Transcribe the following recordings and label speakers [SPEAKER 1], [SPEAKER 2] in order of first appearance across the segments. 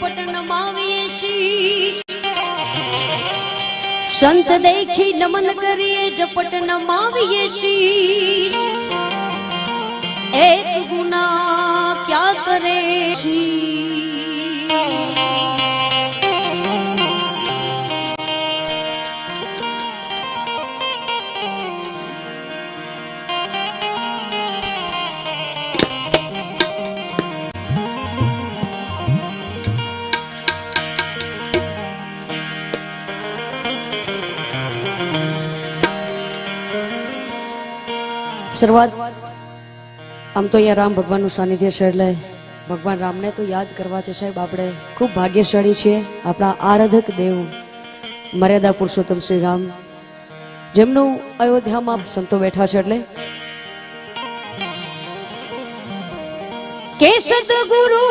[SPEAKER 1] जपट नमाविए शीश। संत देखी नमन करिए जपट नमाविए शीश। एक गुना क्या करे शीश। शुरुआत आम तो यहाँ राम भगवान सानिध्य है એટલે भगवान राम ने तो याद करवा છે સાહેબ। આપણે ખૂબ ભાગ્યશાળી છીએ આપણા આરાધક દેવ મર્યાદા પુરુષોત્તમ શ્રી રામ જેમનું અયોધ્યામાં સંતો બેઠા છે એટલે કે સદગુરુ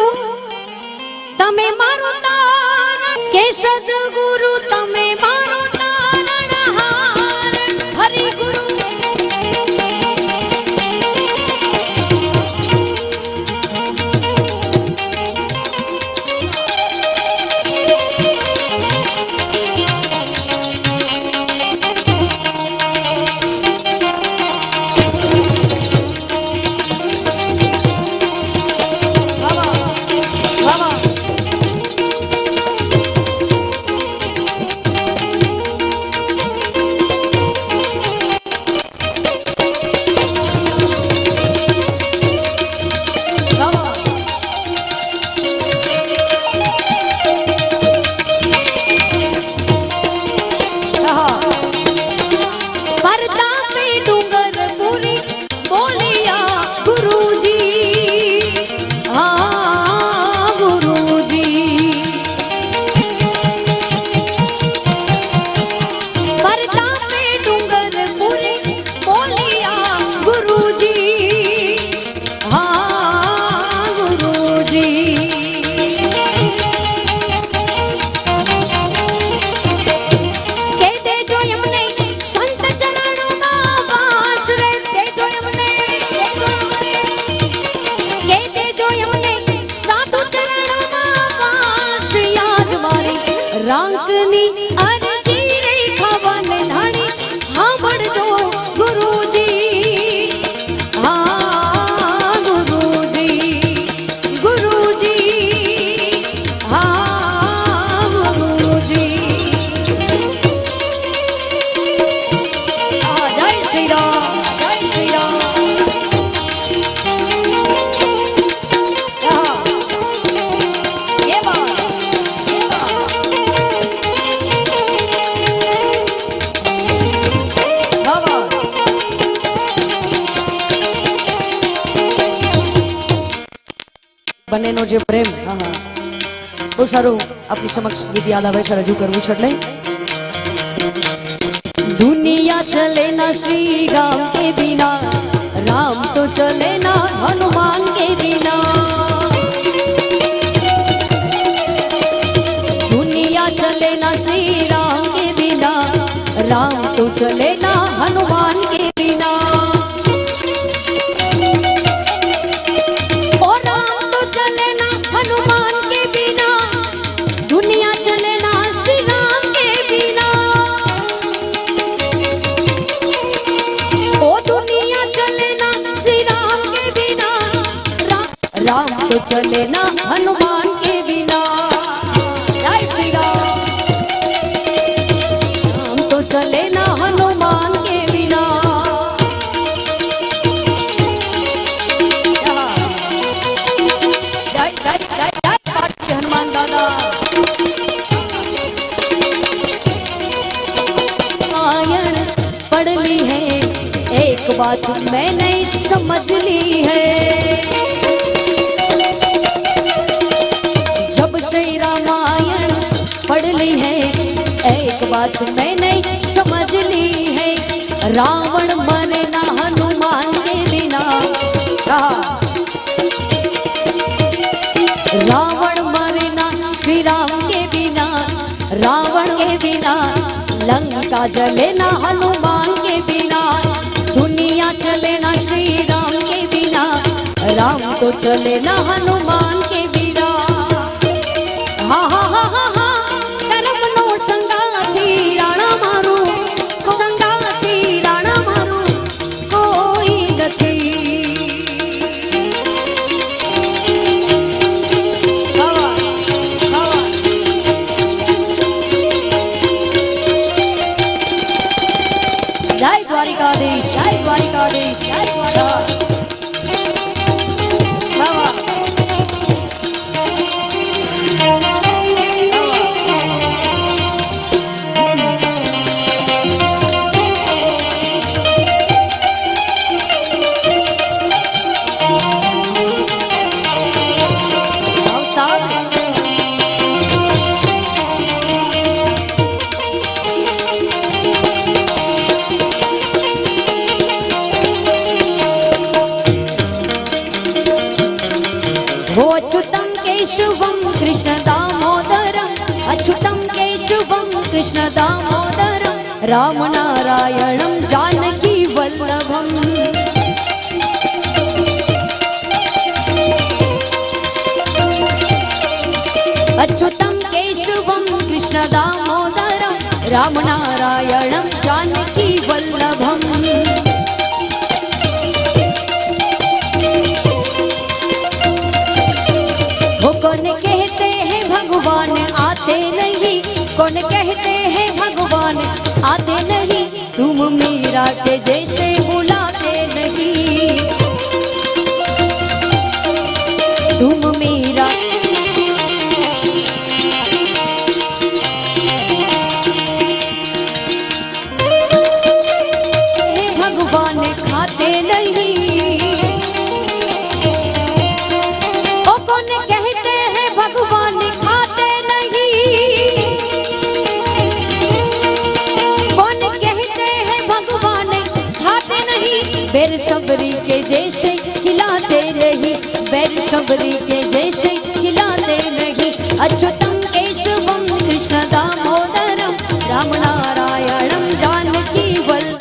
[SPEAKER 1] તમે મારો તારણ કે સદગુરુ તમે મારો તારણહાર હરિ ગુરુ रांकनी अर्जी रेखा वन धानी हाँ बढ़ जो गुरुजी हाँ गुरुजी गुरुजी हाँ गुरुजी जय श्री राम जय श्री राम। બંનેનો જે પ્રેમ બહુ સારું આપની સમક્ષ ગીત યાદ આવે છે રજૂ કરવું છે એટલે दुनिया चले ना श्री राम के बिना राम तो चले ना हनुमान के बिना दुनिया चले ना श्री राम के बिना राम तो चले ना हनुमान के बिना हनुमान के बिना दुनिया चले ना श्री राम के बिना ओ दुनिया चले ना श्री राम के बिना राम तो चले ना हनुमान के बिना जय श्री राम। राम तो चले ना हनुमान के बिना हनुमान दादा रामायण पढ़ ली है एक बात मैंने समझ ली है जब से रामायण पढ़ ली है एक बात मैंने समझ ली है रावण मरे ना हनुमान के बिना रावण मरे ना श्री राम के बिना रावण के बिना लंका जले ना हनुमान के बिना दुनिया चले ना श्री राम के बिना राम तो चले ना हनुमान के बिना जय द्वारिकाधीश जय द्वारका।
[SPEAKER 2] अच्युतं केशवं कृष्ण दामोदरं अच्युतं केशवं कृष्ण दामोदरं रामनारायणं जानकी वल्लभम् अच्युतं केशवं कृष्ण दामोदरं रामनारायणं जानकी वल्लभम् कौन कहते हैं भगवान आते नहीं, कौन कहते हैं भगवान आते नहीं, तुम मीरा के जैसे बुलाते नहीं, तुम मीरा भगवान खाते नहीं। भगवान खाते नहीं, कौन कहते हैं भगवान खाते नहीं, बैर सबरी के जैसे खिलाते रही, बैर सबरी के जैसे खिलाते नहीं। अच्युतं केशवं कृष्ण दामोदरं रामनारायणं